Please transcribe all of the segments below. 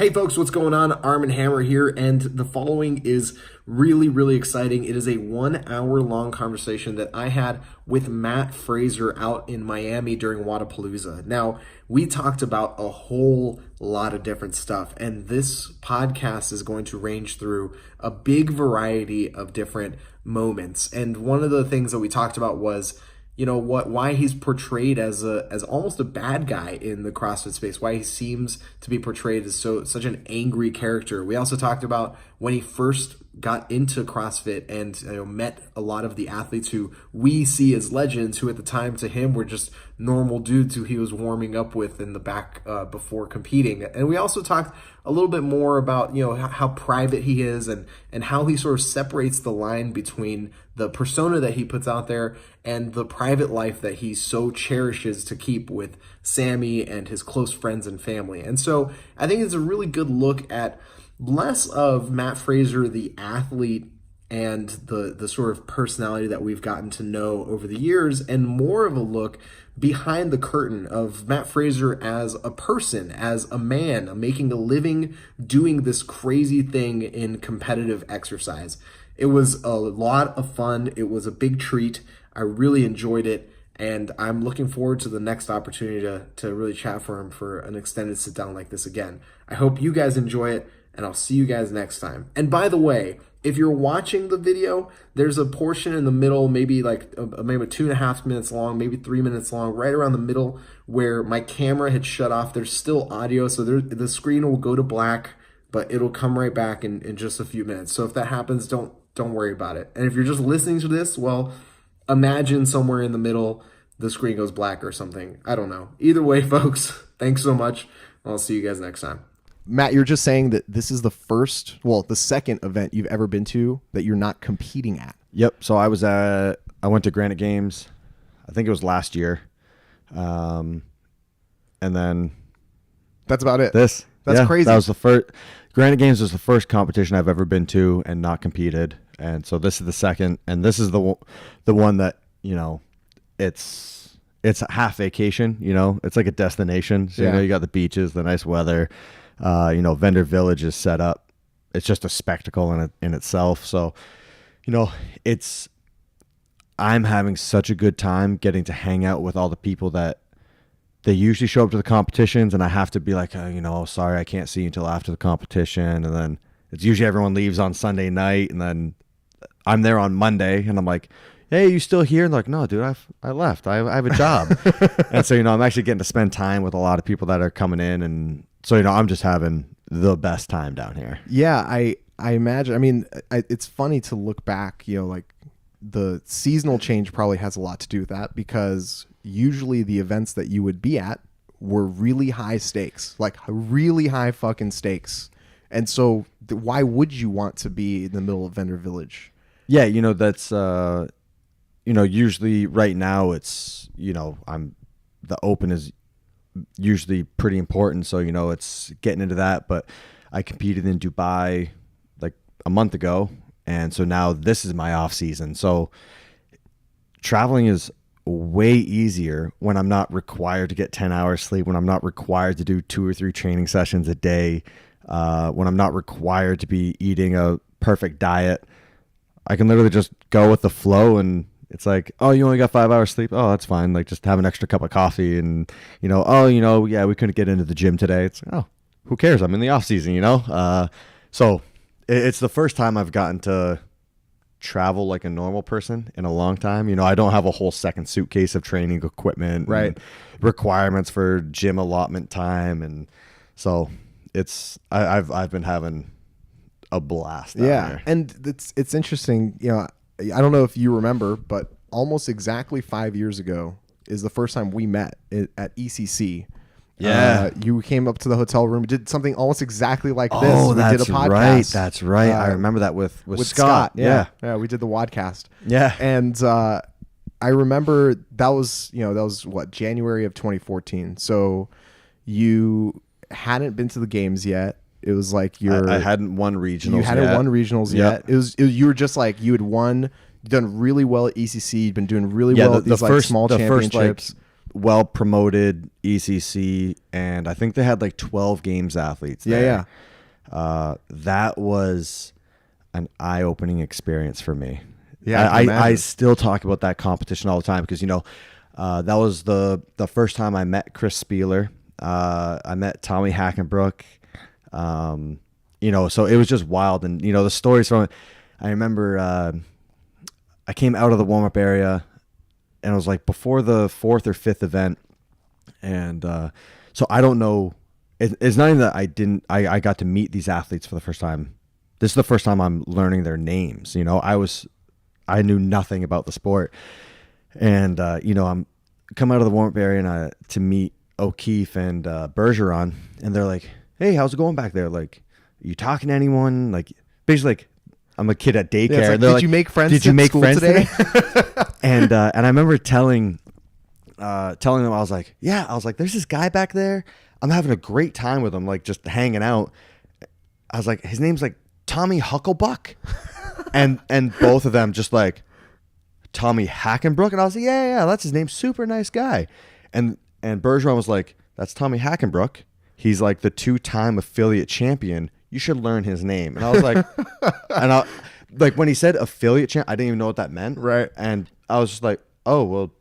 Hey folks, what's going on? Arm and Hammer here, and the following is really exciting. It is a 1 hour long conversation that I had with MatFraser out in Miami during Wadapalooza. Now, we talked about a whole lot of different stuff, and this podcast is going to range through a big variety of different moments. And one of the things that we talked about was why he's portrayed as almost a bad guy in the CrossFit space, why he seems to be portrayed as such an angry character. We also talked about when he first got into CrossFit and met a lot of the athletes who we see as legends, who at the time to him were just normal dudes who he was warming up with in the back before competing. And we also talked a little bit more about how private he is and how he sort of separates the line between the persona that he puts out there and the private life that he so cherishes to keep with Sammy and his close friends and family. And so I think it's a really good look at less of MatFraser, the athlete, and the sort of personality that we've gotten to know over the years, and more of a look behind the curtain of MatFraser as a person, as a man, making a living doing this crazy thing in competitive exercise. It was a lot of fun. It was a big treat. I really enjoyed it, and I'm looking forward to the next opportunity to really chat for him for an extended sit down like this again. I hope you guys enjoy it, and I'll see you guys next time. And by the way, if you're watching the video, there's a portion in the middle, maybe like maybe 2.5 minutes long, maybe 3 minutes long, right around the middle where my camera had shut off. There's still audio, so the screen will go to black, but it'll come right back in just a few minutes. So if that happens, don't worry about it. And if you're just listening to this, well, imagine somewhere in the middle the screen goes black or something. I don't know. Either way, folks, thanks so much. I'll see you guys next time. Matt, you're just saying that this is the second event you've ever been to that you're not competing at. Yep. So I went to Granite Games, I think it was last year. And then that's about it. That's crazy. That was the first. Granite Games was the first competition I've ever been to and not competed. And so this is the second, and this is the one that, it's a half vacation, it's like a destination. So, you got the beaches, the nice weather, Vendor Village is set up. It's just a spectacle in itself. So, I'm having such a good time getting to hang out with all the people that they usually show up to the competitions, and I have to be like, sorry, I can't see you until after the competition. And then it's usually everyone leaves on Sunday night, and then I'm there on Monday, and I'm like, hey, you still here? And they're like, no, dude, I left. I have a job. And so, I'm actually getting to spend time with a lot of people that are coming in, and so, I'm just having the best time down here. Yeah, I imagine. I mean, it's funny to look back, like the seasonal change probably has a lot to do with that, because usually the events that you would be at were really high stakes, like really high fucking stakes. And so why would you want to be in the middle of Vendor Village? Yeah, that's, usually right now it's, the open is usually pretty important. So, it's getting into that. But I competed in Dubai like a month ago. And so now this is my off season. So traveling is way easier when I'm not required to get 10 hours sleep, when I'm not required to do 2 or 3 training sessions a day, when I'm not required to be eating a perfect diet. I can literally just go with the flow, and it's like, oh, you only got 5 hours sleep. Oh, that's fine. Like, just have an extra cup of coffee, and we couldn't get into the gym today. It's, oh, who cares? I'm in the off season, So it's the first time I've gotten to travel like a normal person in a long time. I don't have a whole second suitcase of training equipment, right? Requirements for gym allotment time, and so I've been having a blast. There. And it's interesting. I don't know if you remember, but almost exactly 5 years ago is the first time we met at ECC. Yeah, you came up to the hotel room. We did something almost exactly like this. Oh, we that's did a podcast. Right. That's right. I remember that with Scott. Yeah, we did the wadcast. Yeah, and I remember that was what, January of 2014. So you hadn't been to the games yet. It was like I hadn't won regionals. You hadn't won regionals yet. You were just like, you had won. You've done really well at ECC. You've been doing really well at these small championships. well promoted ECC, and I think they had like 12 games athletes there. That was an eye-opening experience for me. Yeah, I still talk about that competition all the time because, that was the first time I met Chris Spieler. I met Tommy Hackenbrook. So it was just wild. And, the stories from it, I remember I came out of the warm-up area, and it was like before the fourth or fifth event. And so I don't know. It's not even that I got to meet these athletes for the first time. This is the first time I'm learning their names. I knew nothing about the sport. And, I'm come out of the warm-up area and to meet O'Keefe and Bergeron. And they're like, hey, how's it going back there? Like, are you talking to anyone? Like, basically, like, I'm a kid at daycare. Yeah, like, and they're did you make friends? Did you make friends today? And I remember telling them, I was like, there's this guy back there. I'm having a great time with him, like just hanging out. I was like, his name's like Tommy Hucklebuck. and both of them just like, Tommy Hackenbrook. And I was like, yeah, that's his name. Super nice guy. And Bergeron was like, that's Tommy Hackenbrook. He's like the 2-time affiliate champion. You should learn his name. And I was like, like when he said affiliate champ, I didn't even know what that meant. Right. And I was just like, oh, well,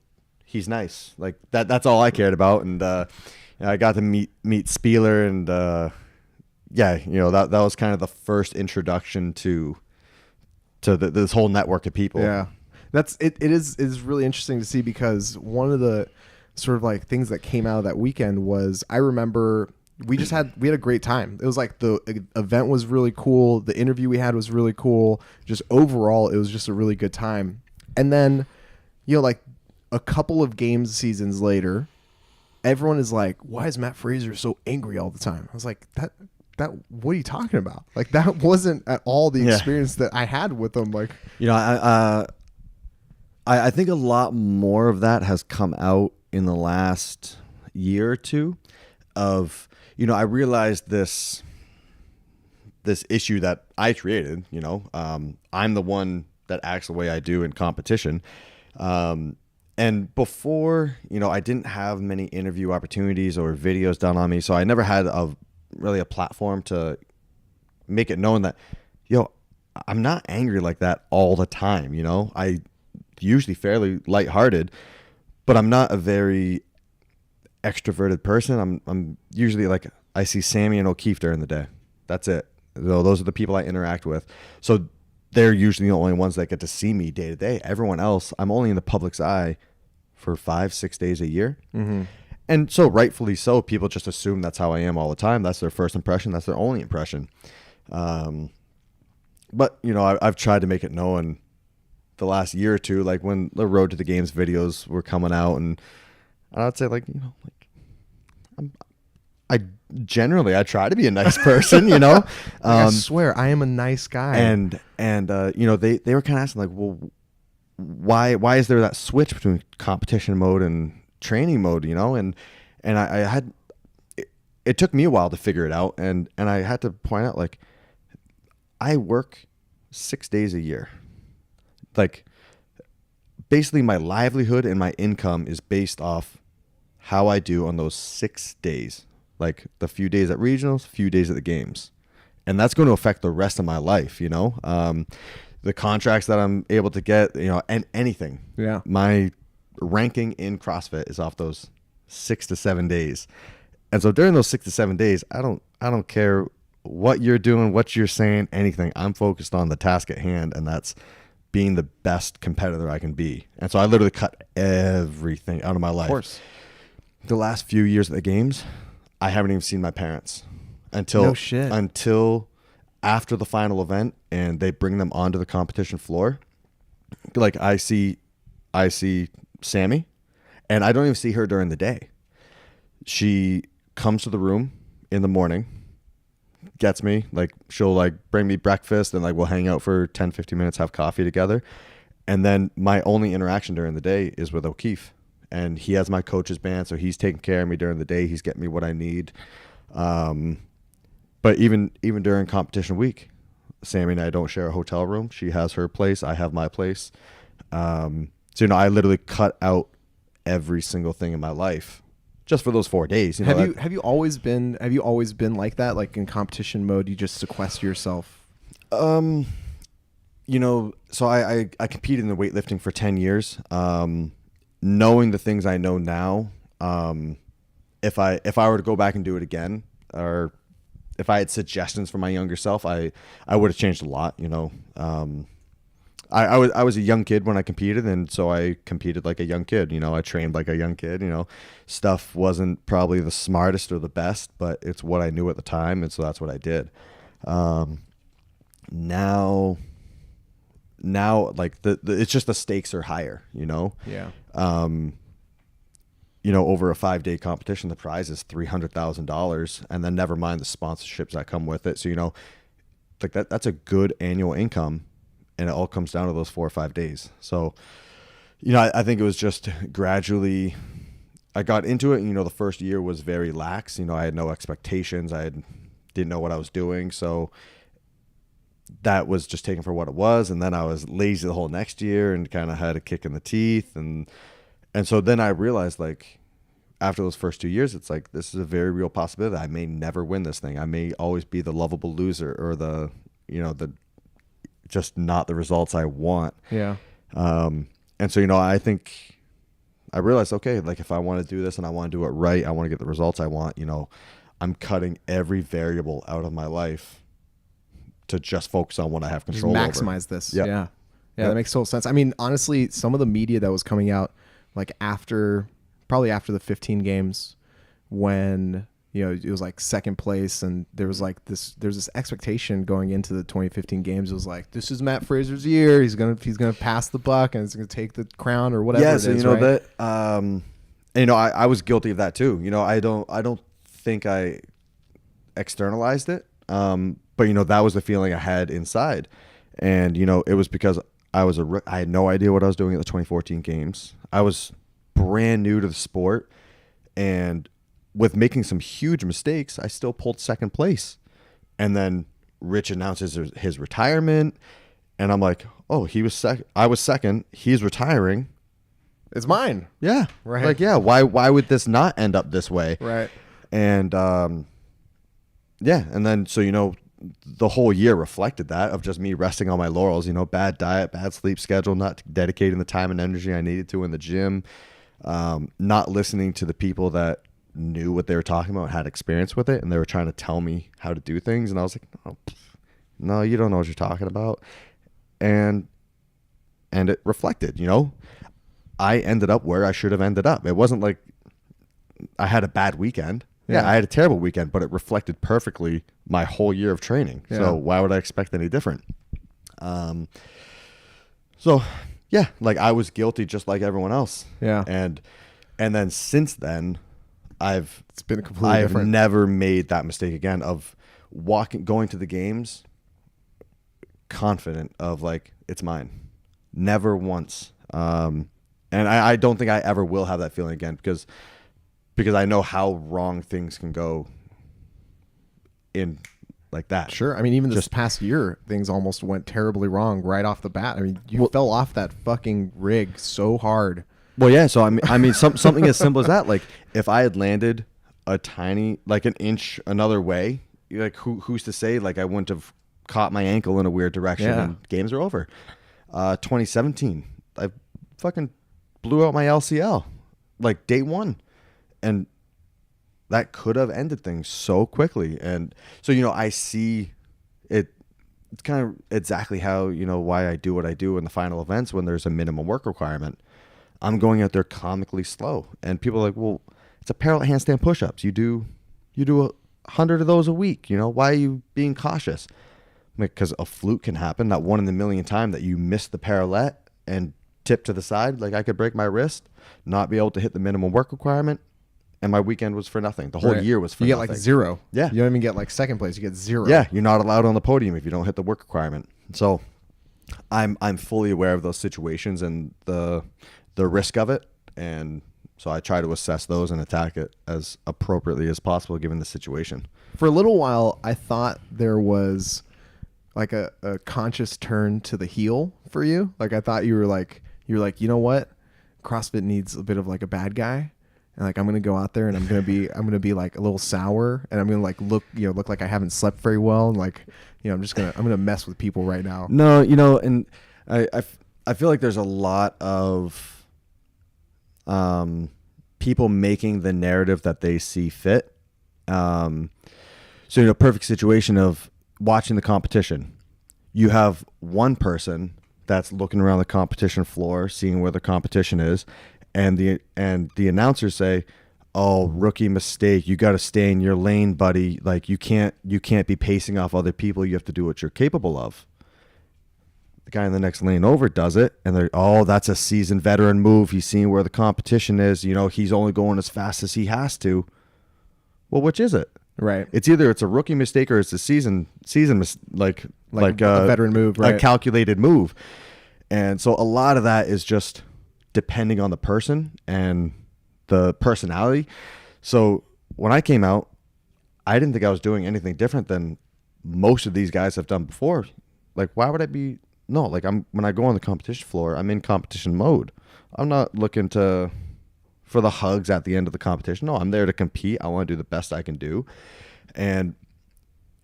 he's nice. Like that's all I cared about. And I got to meet Spieler, and that was kind of the first introduction to this whole network of people. Yeah. It is really interesting to see, because one of the sort of like things that came out of that weekend was, I remember we had a great time. It was like the event was really cool. The interview we had was really cool. Just overall, it was just a really good time. And then, like a couple of games seasons later, everyone is like, why is MatFraser so angry all the time? I was like, that what are you talking about? Like, that wasn't at all the experience that I had with them. Like, I think a lot more of that has come out in the last year or two of, I realized this issue that I created. I'm the one that acts the way I do in competition. And before, I didn't have many interview opportunities or videos done on me. So I never had really a platform to make it known that, I'm not angry like that all the time. I usually fairly lighthearted, but I'm not a very extroverted person. I'm usually like, I see Sammy and O'Keefe during the day. That's it. Those are the people I interact with. So they're usually the only ones that get to see me day to day. Everyone else, I'm only in the public's eye for 5-6 days a year. Mm-hmm. And so rightfully so, people just assume that's how I am all the time. That's their first impression. That's their only impression. But, I've tried to make it known the last year or two, like when the Road to the Games videos were coming out, and I'd say I try to be a nice person, I swear I am a nice guy. And they were kind of asking like, well, why is there that switch between competition mode and training mode, and I had, it took me a while to figure it out. And I had to point out, like, I work 6 days a year. Like, basically my livelihood and my income is based off how I do on those 6 days. Like the few days at regionals, few days at the games. And that's going to affect the rest of my life, the contracts that I'm able to get, and anything. Yeah. My ranking in CrossFit is off those 6 to 7 days. And so during those 6 to 7 days, I don't care what you're doing, what you're saying, anything. I'm focused on the task at hand, and that's being the best competitor I can be. And so I literally cut everything out of my life. Of course. The last few years at the games, I haven't even seen my parents until after the final event, and they bring them onto the competition floor. Like, I see Sammy, and I don't even see her during the day. She comes to the room in the morning, gets me, like, she'll like bring me breakfast, and like we'll hang out for 10-15 minutes, have coffee together. And then my only interaction during the day is with O'Keefe, and he has my coach's band, so he's taking care of me during the day. He's getting me what I need. But even during competition week, Sammy and I don't share a hotel room. She has her place, I have my place. So I literally cut out every single thing in my life just for those 4 days. You know, Have you always been like that? Like in competition mode, you just sequester yourself? You know, so I competed in the weightlifting for 10 years. Knowing the things I know now, if I were to go back and do it again, or if I had suggestions for my younger self, I would have changed a lot. You know, I was a young kid when I competed, and so I competed like a young kid. You know, I trained like a young kid. You know, stuff wasn't probably the smartest or the best, but it's what I knew at the time, and so that's what I did. Now like it's just the stakes are higher. You know. Yeah. You know, over a 5-day competition, the prize is $300,000, and then never mind the sponsorships that come with it. So, you know, like that's a good annual income, and it all comes down to those 4 or 5 days. So, you know, I think it was just gradually, I got into it, and, you know, the first year was very lax. You know, I had no expectations. Didn't know what I was doing. So that was just taken for what it was. And then I was lazy the whole next year and kind of had a kick in the teeth. And so then I realized, like, after those first 2 years, it's like, this is a very real possibility. I may never win this thing. I may always be the lovable loser, or the just not the results I want. Yeah. And so, you know, I think I realized, okay, like, if I want to do this and I want to do it right, I want to get the results I want, you know, I'm cutting every variable out of my life to just focus on what I have control over. Maximize this. Yep. Yeah. Yeah. Yep. That makes total sense. I mean, honestly, some of the media that was coming out, like probably after the 15 games, when, you know, it was like second place, and there's this expectation going into the 2015 games. It was like, this is MatFraser's year. He's gonna pass the buck, and he's gonna take the crown, or whatever. Yeah, it so is, you know right? that, and, you know, I was guilty of that too. You know, I don't think I externalized it, but, you know, that was the feeling I had inside, and, you know, it was because I had no idea what I was doing at the 2014 games. I was brand new to the sport, and with making some huge mistakes, I still pulled second place. And then Rich announces his retirement, and I'm like, oh, he was second. I was second. He's retiring. It's mine. Yeah. Right. Like, yeah, why would this not end up this way? Right. And yeah, and then, so, you know, the whole year reflected that, of just me resting on my laurels, you know, bad diet, bad sleep schedule, not dedicating the time and energy I needed to in the gym, not listening to the people that knew what they were talking about, had experience with it, and they were trying to tell me how to do things. And I was like, no, you don't know what you're talking about. And it reflected, you know, I ended up where I should have ended up. It wasn't like I had a bad weekend. Yeah, I had a terrible weekend, but it reflected perfectly my whole year of training. Yeah. So why would I expect any different? So yeah, like, I was guilty just like everyone else. Yeah. And then since then, it's been completely different. I've never made that mistake again of going to the games confident of, like, it's mine. Never once. And I don't think I ever will have that feeling again, because I know how wrong things can go in like that. Sure. I mean, even this past year, things almost went terribly wrong right off the bat. I mean, you fell off that fucking rig so hard. Well, yeah. So I mean, something as simple as that. Like, if I had landed a tiny, like, an inch another way, like, who's to say, like, I wouldn't have caught my ankle in a weird direction, and games are over. 2017, I fucking blew out my LCL, like, day one. And that could have ended things so quickly. And so, you know, I see it. It's kind of exactly how, you know, why I do what I do in the final events when there's a minimum work requirement. I'm going out there comically slow. And people are like, well, it's a parallel handstand push-ups. You do 100 of those a week. You know, why are you being cautious? Because a fluke can happen. That 1 in a million time that you miss the parallel and tip to the side. Like, I could break my wrist, not be able to hit the minimum work requirement, and my weekend was for nothing. The whole year was for nothing. You get like zero. Yeah. You don't even get like second place. You get zero. Yeah. You're not allowed on the podium if you don't hit the work requirement. So I'm fully aware of those situations and the risk of it. And so I try to assess those and attack it as appropriately as possible given the situation. For a little while, I thought there was like a conscious turn to the heel for you. Like, I thought you were like, you know what? CrossFit needs a bit of like a bad guy. And like I'm gonna go out there and I'm gonna be like a little sour, and I'm gonna like look like I haven't slept very well, and like I'm gonna mess with people right now. No, and I feel like there's a lot of people making the narrative that they see fit. So perfect situation of watching the competition. You have one person that's looking around the competition floor, seeing where the competition is. And the announcers say, "Oh, rookie mistake. You got to stay in your lane, buddy. Like you can't be pacing off other people. You have to do what you're capable of." The guy in the next lane over does it, and they're, "Oh, that's a seasoned veteran move. He's seeing where the competition is. He's only going as fast as he has to." Well, which is it? Right. It's either it's a rookie mistake or it's a season like a veteran move, right? A calculated move. And so a lot of that is just depending on the person and the personality. So when I came out, I didn't think I was doing anything different than most of these guys have done before. Like, why would I be? No, like when I go on the competition floor, I'm in competition mode. I'm not looking for the hugs at the end of the competition. No, I'm there to compete. I want to do the best I can do. And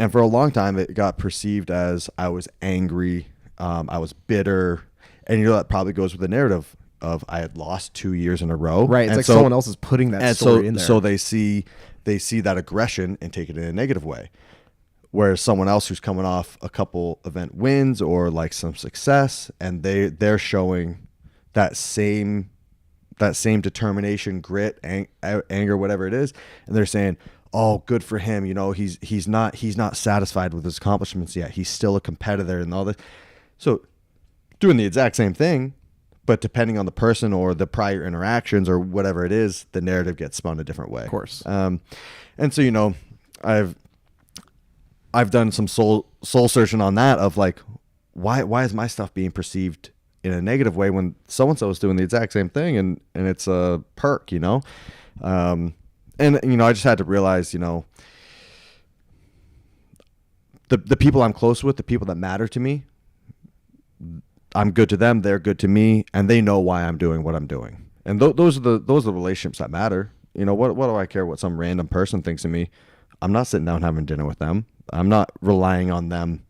for a long time, it got perceived as I was angry. I was bitter. And that probably goes with the narrative of I had lost 2 years in a row. Right. It's and like someone else is putting that story in there. So they see that aggression and take it in a negative way. Whereas someone else who's coming off a couple event wins or like some success, and they're showing that same determination, grit, anger, whatever it is, and they're saying, "Oh, good for him. He's not satisfied with his accomplishments yet. He's still a competitor and all this." So doing the exact same thing, but depending on the person or the prior interactions or whatever it is, the narrative gets spun a different way. Of course. And so, I've done some soul searching on that of like, why is my stuff being perceived in a negative way when so-and-so is doing the exact same thing and it's a perk, and I just had to realize, the people I'm close with, the people that matter to me, I'm good to them, they're good to me, and they know why I'm doing what I'm doing. And those are the relationships that matter. What do I care what some random person thinks of me? I'm not sitting down having dinner with them. I'm not relying on them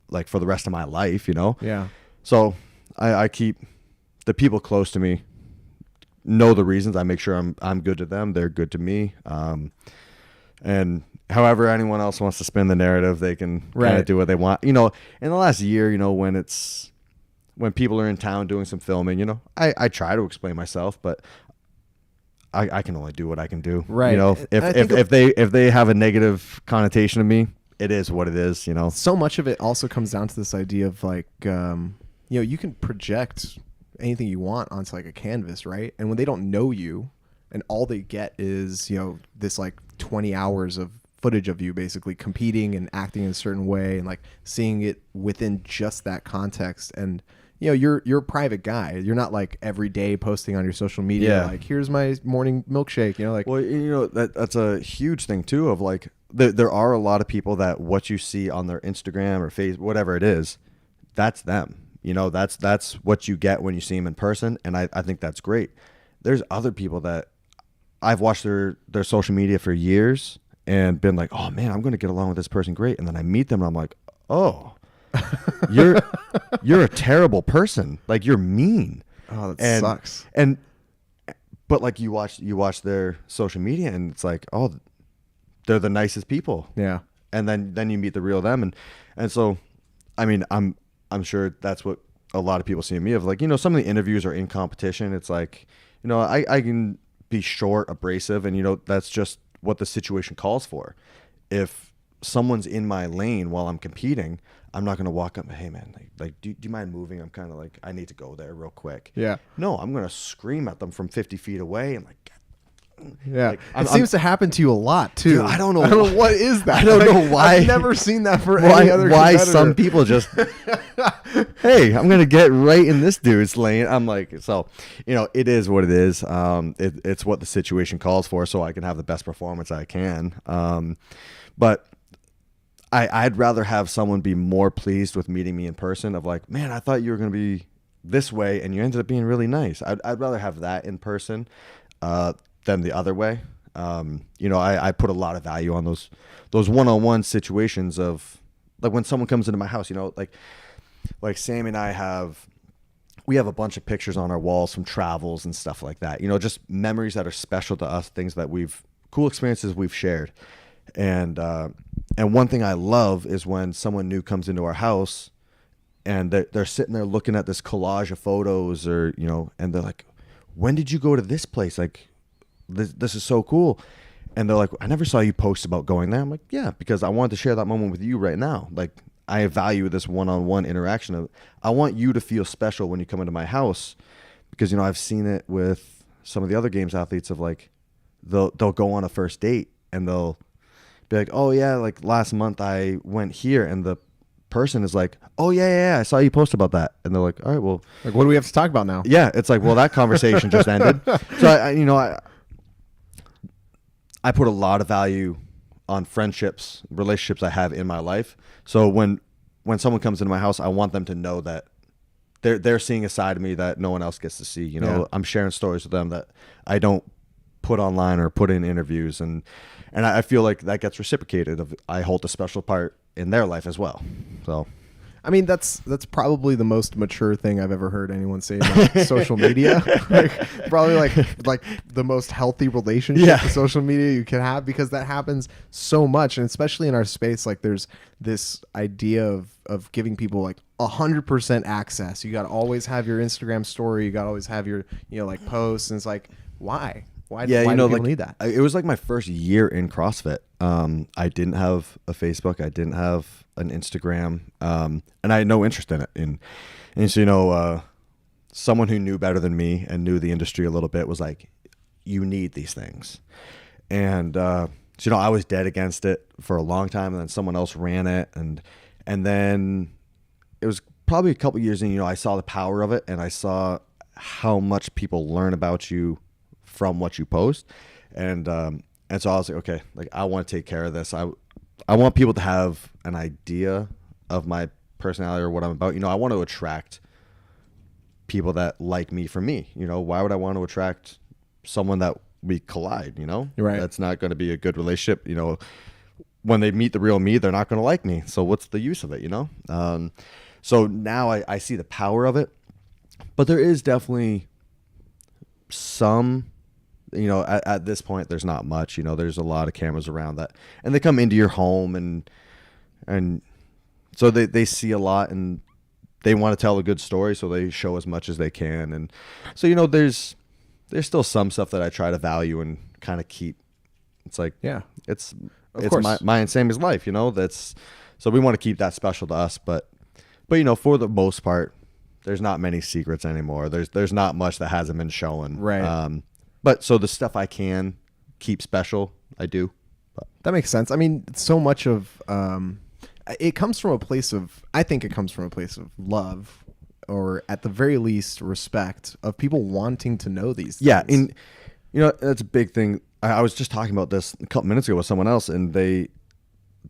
like for the rest of my life, Yeah. So I keep the people close to me know the reasons. I make sure I'm good to them, they're good to me. And however anyone else wants to spin the narrative, they can kind of do what they want. In the last year, when people are in town doing some filming, I try to explain myself, but I can only do what I can do. Right. If they have a negative connotation of me, it is what it is, So much of it also comes down to this idea of like, you can project anything you want onto like a canvas, right? And when they don't know you and all they get is, this like 20 hours of footage of you basically competing and acting in a certain way and like seeing it within just that context. And you're a private guy. You're not like every day posting on your social media like, here's my morning milkshake, that's a huge thing too of like there are a lot of people that what you see on their Instagram or Facebook, whatever it is, that's them. That's what you get when you see them in person, and I think that's great. There's other people that I've watched their social media for years and been like, "Oh man, I'm going to get along with this person great," and then I meet them and I'm like, "Oh, you're a terrible person. Like you're mean." Oh, that sucks. But like you watch their social media and it's like, "Oh, they're the nicest people." Yeah. And then you meet the real them, and so, I mean, I'm sure that's what a lot of people see in me of like, some of the interviews are in competition. It's like, I can be short, abrasive, and that's just what the situation calls for. If someone's in my lane while I'm competing, I'm not going to walk up and, "Hey man, like do you mind moving? I'm kind of like, I need to go there real quick." Yeah. No, I'm going to scream at them from 50 feet away and like, yeah, like, it seems to happen to you a lot too. Dude, I don't know what is that. I don't know why. I've never seen that for any other why competitor. some people just, "Hey, I'm gonna get right in this dude's lane." I'm like, so, it is what it is. It's what the situation calls for, so I can have the best performance I can. But I'd rather have someone be more pleased with meeting me in person. Of like, "Man, I thought you were gonna be this way and you ended up being really nice. I'd rather have that in person than the other way. You know, I put a lot of value on those one-on-one situations of like when someone comes into my house, you know, like Sammy and we have a bunch of pictures on our walls from travels and stuff like that, you know, just memories that are special to us, things that cool experiences we've shared. And one thing I love is when someone new comes into our house and they're sitting there looking at this collage of photos, or, you know, and they're like, when did you go to this place? Like, this is so cool. And they're like, I never saw you post about going there. I'm like, yeah, because I wanted to share that moment with you right now. Like, I value this one-on-one interaction. I want you to feel special when you come into my house, because, you know, I've seen it with some of the other games athletes of like, they'll go on a first date and they'll be like, oh yeah, like last month I went here, and the person is like, oh yeah, I saw you post about that. And they're like, all right, well, like, what do we have to talk about now? Yeah, it's like, well, that conversation just ended. So I put a lot of value on friendships, relationships I have in my life. So when someone comes into my house, I want them to know that they're seeing a side of me that no one else gets to see. You know, yeah. I'm sharing stories with them that I don't put online or put in interviews, and I feel like that gets reciprocated. I hold a special part in their life as well. So, I mean, that's probably the most mature thing I've ever heard anyone say about social media. Like, probably like the most healthy relationship to social media you can have, because that happens so much, and especially in our space, like there's this idea of giving people like 100% access. You got to always have your Instagram story. You got to always have your, you know, like posts, and it's like, why? Why do people need that? It was like my first year in CrossFit. I didn't have a Facebook. I didn't have an Instagram. And I had no interest in it. And so, you know, someone who knew better than me and knew the industry a little bit was like, you need these things. And, so, you know, I was dead against it for a long time, and then someone else ran it. And then it was probably a couple years in, you know, I saw the power of it, and I saw how much people learn about you from what you post. And so I was like, okay, like I want to take care of this. I want people to have an idea of my personality or what I'm about. You know, I want to attract people that like me for me. You know, why would I want to attract someone that we collide, you know? Right. That's not going to be a good relationship. You know, when they meet the real me, they're not going to like me. So what's the use of it, you know? So now I see the power of it, but there is definitely some, you know, at this point, there's not much, you know, there's a lot of cameras around that, and they come into your home, and so they see a lot, and they want to tell a good story. So they show as much as they can. And so, you know, there's still some stuff that I try to value and kind of keep. It's like, yeah, it's my and Sammy's life, you know, so we want to keep that special to us, but you know, for the most part, there's not many secrets anymore. There's not much that hasn't been shown. Right. But so the stuff I can keep special, I do. But. That makes sense. I mean, so much of it comes from a place of, I think it comes from a place of love, or at the very least respect, of people wanting to know these things. Yeah, and you know, that's a big thing. I was just talking about this a couple minutes ago with someone else, and they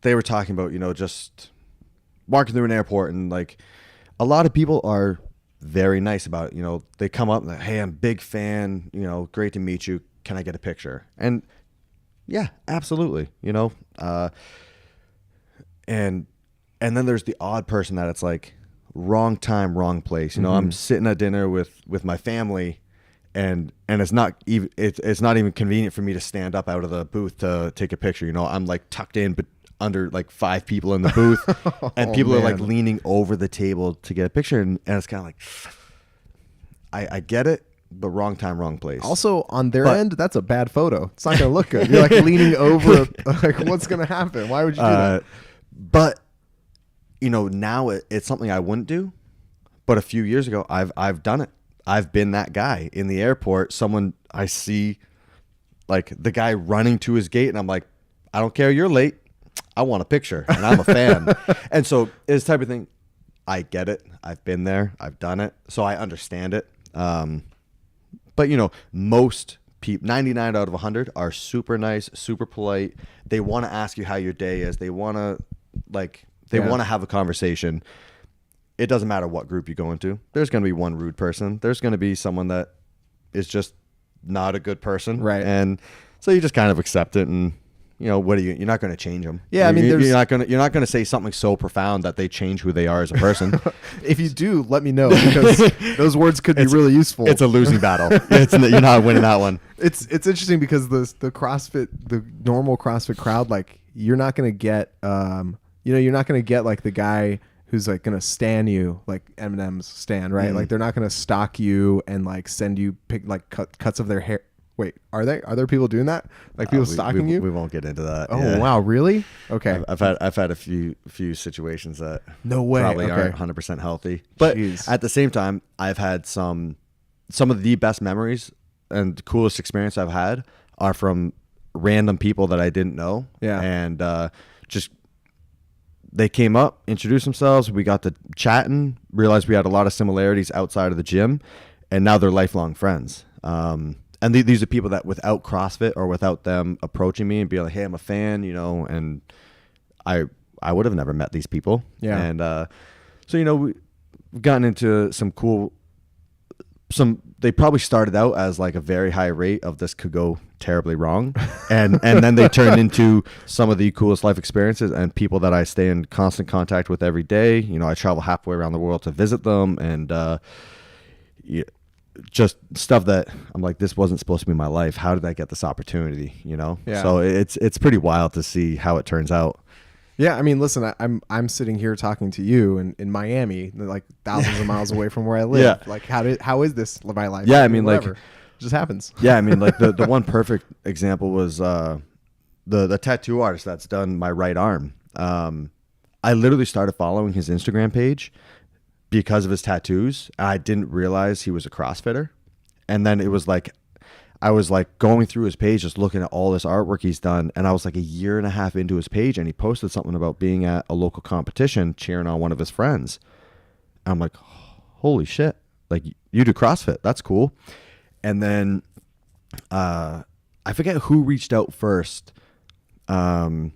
were talking about, you know, just walking through an airport, and like a lot of people are very nice about it. You know, they come up and like, hey, I'm a big fan, you know, great to meet you. Can I get a picture? And yeah, absolutely. You know, and then there's the odd person that it's like wrong time, wrong place. You know, I'm sitting at dinner with my family, and it's not even convenient for me to stand up out of the booth to take a picture. You know, I'm like tucked in, but under like 5 people in the booth, and people are like leaning over the table to get a picture, and it's kind of like, I get it, but wrong time, wrong place. Also, on their end, that's a bad photo. It's not going to look good. You're like leaning over. Like, what's going to happen? Why would you do that? But you know, now it's something I wouldn't do. But a few years ago, I've done it. I've been that guy in the airport. Someone I see, like the guy running to his gate, and I'm like, I don't care, you're late. I want a picture, and I'm a fan. And so it's the type of thing, I get it. I've been there. I've done it. So I understand it. But, you know, most people, 99 out of 100 are super nice, super polite. They want to ask you how your day is. They want to, want to have a conversation. it doesn't matter what group you go into. There's going to be one rude person. There's going to be someone that is just not a good person. Right. And so you just kind of accept it, and you know, you're not going to change them. Yeah, I mean, you're not going to say something so profound that they change who they are as a person. If you do, let me know, because those words could be really useful. It's a losing battle. You're not winning that one. It's interesting because the normal CrossFit crowd, like, you're not going to get, you're not going to get like the guy who's like going to stan you like Eminem's stan, right? Like, they're not going to stalk you and like send you cuts of their hair. Wait, are there people doing that? Like, people stalking you? We won't get into that. Oh, yeah. wow, really? Okay. I've had a few situations that no way probably aren't 100% healthy. But at the same time, I've had some of the best memories and coolest experience I've had are from random people that I didn't know. Yeah. And just they came up, introduced themselves, we got to chatting, realized we had a lot of similarities outside of the gym, and now they're lifelong friends. And these are people that without CrossFit or without them approaching me and being like, hey, I'm a fan, you know, and I would have never met these people. Yeah. And so, you know, we've gotten into they probably started out as like a very high rate of this could go terribly wrong. And then they turned into some of the coolest life experiences and people that I stay in constant contact with every day. You know, I travel halfway around the world to visit them, and just stuff that I'm like, this wasn't supposed to be my life. How did I get this opportunity? You know? Yeah. So it's pretty wild to see how it turns out. Yeah, I mean, listen, I'm sitting here talking to you in Miami, like thousands of miles away from where I live. Yeah. Like, how is this my life? Yeah, I mean, whatever. like, it just happens. Yeah, I mean, like the one perfect example was the tattoo artist that's done my right arm. I literally started following his Instagram page because of his tattoos. I didn't realize he was a CrossFitter. And then it was like, I was like going through his page, just looking at all this artwork he's done. And I was like a year and a half into his page, and he posted something about being at a local competition, cheering on one of his friends. And I'm like, holy shit. Like, you do CrossFit. That's cool. And then I forget who reached out first. I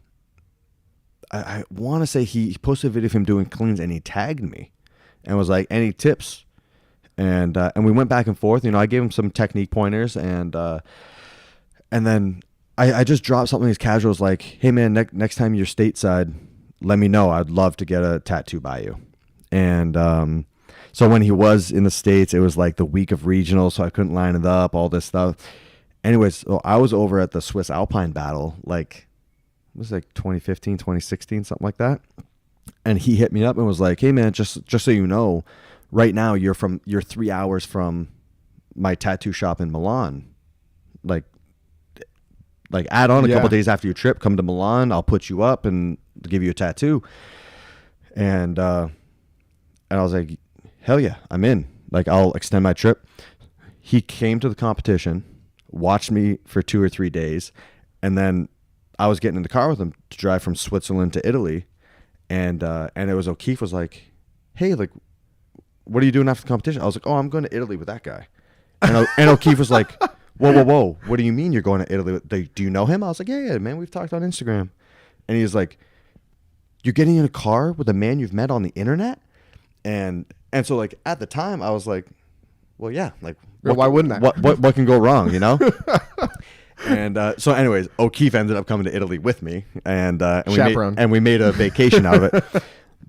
want to say he posted a video of him doing cleans, and he tagged me and was like, any tips? And we went back and forth. You know, I gave him some technique pointers, and then I just dropped something as casual as like, hey man, next time you're stateside, let me know. I'd love to get a tattoo by you. And so when he was in the States, it was like the week of regionals, so I couldn't line it up, all this stuff. Anyways, so I was over at the Swiss Alpine Battle, like, it was like 2015, 2016, something like that. And he hit me up and was like, hey man, just so you know, right now you're 3 hours from my tattoo shop in Milan. Like add on a couple days after your trip, come to Milan, I'll put you up and give you a tattoo. And I was like, hell yeah, I'm in. Like, I'll extend my trip. He came to the competition, watched me for 2 or 3 days, and then I was getting in the car with him to drive from Switzerland to Italy. And it was O'Keefe was like, hey, like, what are you doing after the competition? I was like, oh, I'm going to Italy with that guy. And O'Keefe was like, whoa. What do you mean you're going to Italy? Do you know him? I was like, yeah, man, we've talked on Instagram. And he's like, you're getting in a car with a man you've met on the internet? And so, like, at the time, I was like, well, yeah, like, why wouldn't I? What can go wrong, you know? And so anyways, O'Keefe ended up coming to Italy with me, and we made a vacation out of it.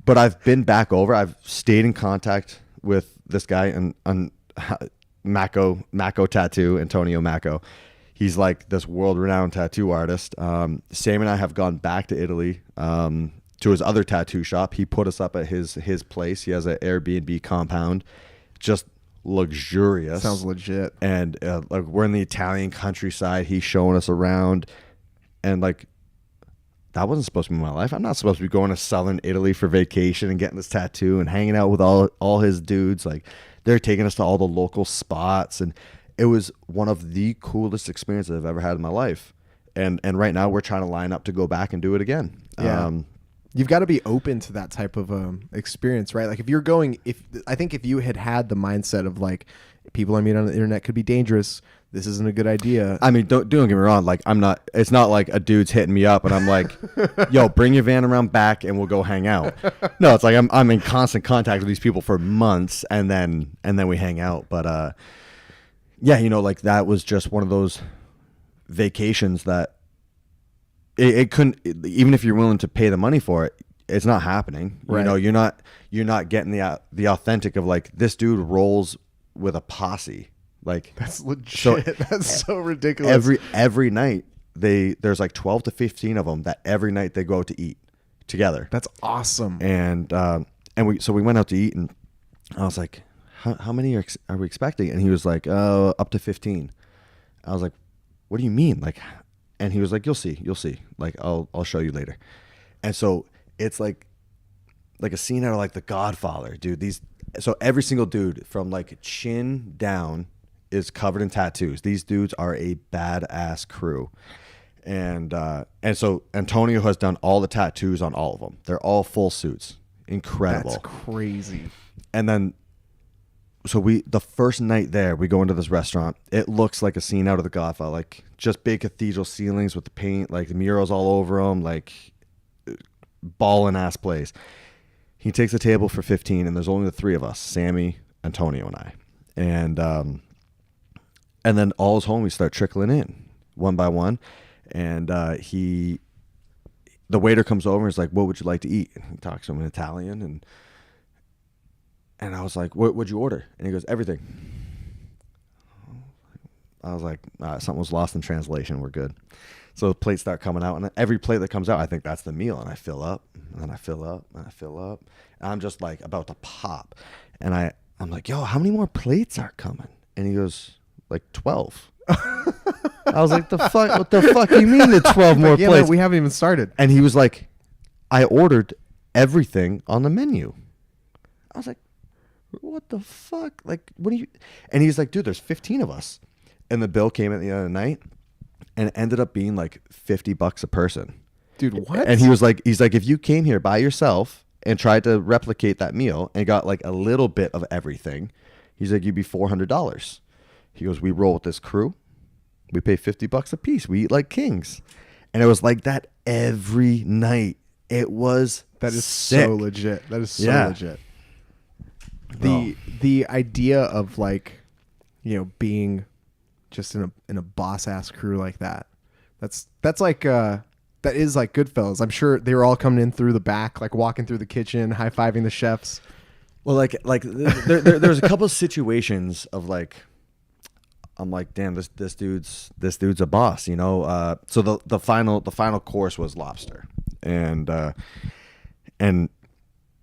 But I've been back over. I've stayed in contact with this guy on Mako Tattoo, Antonio Mako. He's like this world-renowned tattoo artist. Sam and I have gone back to Italy to his other tattoo shop. He put us up at his place. He has an Airbnb compound, just luxurious. Sounds legit. And like, we're in the Italian countryside. He's showing us around, and like, that wasn't supposed to be my life. I'm not supposed to be going to southern Italy for vacation and getting this tattoo and hanging out with all his dudes. Like, they're taking us to all the local spots, and it was one of the coolest experiences I've ever had in my life. And right now we're trying to line up to go back and do it again. Yeah. You've got to be open to that type of experience, right? Like, I think if you had the mindset of like, people I meet on the internet could be dangerous, this isn't a good idea. I mean, don't get me wrong. Like, it's not like a dude's hitting me up and I'm like, yo, bring your van around back and we'll go hang out. No, it's like I'm in constant contact with these people for months and then we hang out. But, yeah, you know, like that was just one of those vacations that it couldn't, even if you're willing to pay the money for it, it's not happening. Right. You know, you're not getting the authentic of like, this dude rolls with a posse. Like, That's legit. That's so ridiculous. Every night there's like 12 to 15 of them that every night they go out to eat together. That's awesome. And we went out to eat and I was like, how many are we expecting? And he was like, up to 15. I was like, what do you mean? Like, and he was like, you'll see. Like, I'll show you later. And so it's like a scene out of like The Godfather, dude. So every single dude from like chin down is covered in tattoos. These dudes are a badass crew. And so Antonio has done all the tattoos on all of them. They're all full suits. Incredible. That's crazy. And then, so the first night there, we go into this restaurant. It looks like a scene out of The Godfather, like just big cathedral ceilings with the paint, like the murals all over them, like ballin' ass place. He takes a table for 15 and there's only the three of us, Sammy, Antonio, and I. And then all his homies start trickling in one by one. And the waiter comes over and is like, what would you like to eat? And he talks to him in Italian. And I was like, what would you order? And he goes, everything. I was like, something was lost in translation. We're good. So the plates start coming out. And every plate that comes out, I think that's the meal. And I fill up. And then I fill up. And I fill up. And I'm just like about to pop. And I'm like, yo, how many more plates are coming? And he goes, like 12. I was like, what the fuck you mean the 12 more plates? Man, we haven't even started. And he was like, I ordered everything on the menu. I was like, what the fuck? Like, what do you? And he's like, dude, there's 15 of us. And the bill came at the end of the night and it ended up being like $50 a person. Dude, what? And he's like, if you came here by yourself and tried to replicate that meal and got like a little bit of everything, he's like, you'd be $400. He goes, we roll with this crew. We pay $50 a piece. We eat like kings. And it was like that every night. It was That is sick. so legit. That is so legit. The idea of like, you know, being just in a boss ass crew like that. That's like that is like Goodfellas. I'm sure they were all coming in through the back, like walking through the kitchen, high fiving the chefs. Well, like there's a couple of situations of like, I'm like, damn, this dude's a boss, you know. So the final course was lobster, and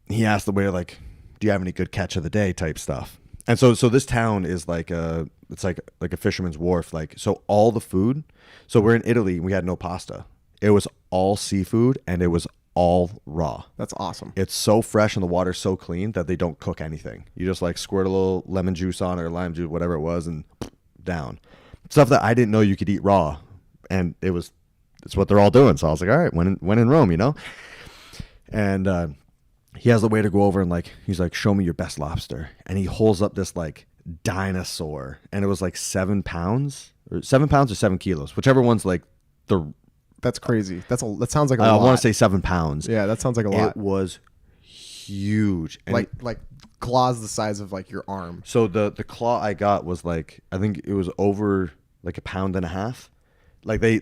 he asked the waiter like, do you have any good catch of the day type stuff? And so this town is like it's like a fisherman's wharf. Like, so all the food. So we're in Italy. We had no pasta. It was all seafood and it was all raw. That's awesome. It's so fresh and the water's so clean that they don't cook anything. You just like squirt a little lemon juice on it or lime juice, whatever it was, and down. Stuff that I didn't know you could eat raw, and it's what they're all doing. So I was like, all right, when in Rome, you know. And he has the waiter go over and like, he's like, show me your best lobster, and he holds up this like dinosaur, and it was like 7 pounds or 7 kilos, whichever one's like the. That's crazy. That sounds like a lot. I want to say 7 pounds. Yeah, that sounds like a lot. It was huge, and like claws the size of like your arm. So the claw I got was like, I think it was over like 1.5 pounds. Like they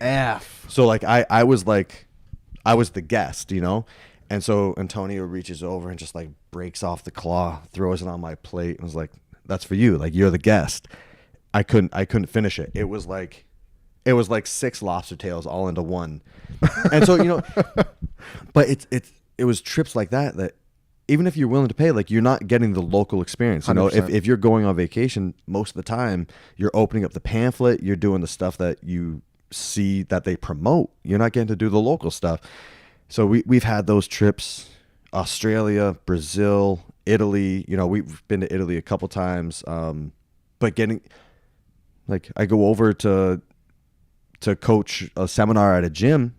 So like I was the guest, you know. And so Antonio reaches over and just like breaks off the claw, throws it on my plate, and was like, that's for you, like you're the guest. I couldn't finish it. It was like 6 lobster tails all into one. And so, you know, but it was trips like that even if you're willing to pay, like you're not getting the local experience. You know, 100%. if you're going on vacation, most of the time you're opening up the pamphlet, you're doing the stuff that you see that they promote. You're not getting to do the local stuff. So we've had those trips, Australia, Brazil, Italy. You know, we've been to Italy a couple times. But getting, like, I go over to coach a seminar at a gym.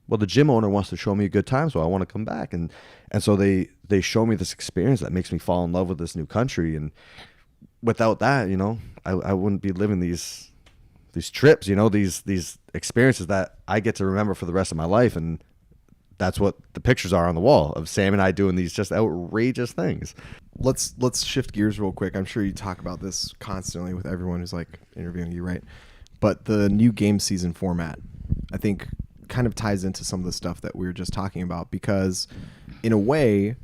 Well, the gym owner wants to show me a good time, so I want to come back. And so they show me this experience that makes me fall in love with this new country. And without that, you know, I wouldn't be living these trips, these experiences that I get to remember for the rest of my life. And that's what the pictures are on the wall of Sam and I doing these just outrageous things. Let's shift gears real quick. I'm sure you talk about this constantly with everyone who's like interviewing you, right? But the new game season format, I think, kind of ties into some of the stuff that we were just talking about, because in a way,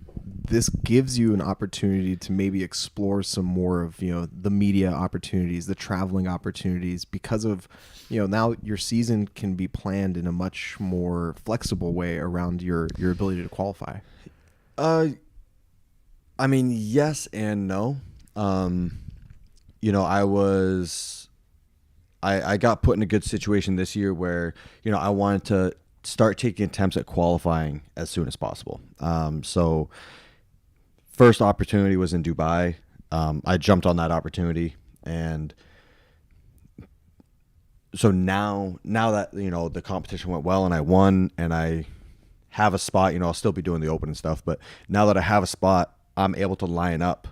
this gives you an opportunity to maybe explore some more of, the media opportunities, the traveling opportunities, because of, now your season can be planned in a much more flexible way around your ability to qualify. I mean, yes and no. I got put in a good situation this year where, I wanted to start taking attempts at qualifying as soon as possible. So first opportunity was in Dubai. I jumped on that opportunity. And so now that, the competition went well and I won and I have a spot, I'll still be doing the open and stuff. But now that I have a spot, I'm able to line up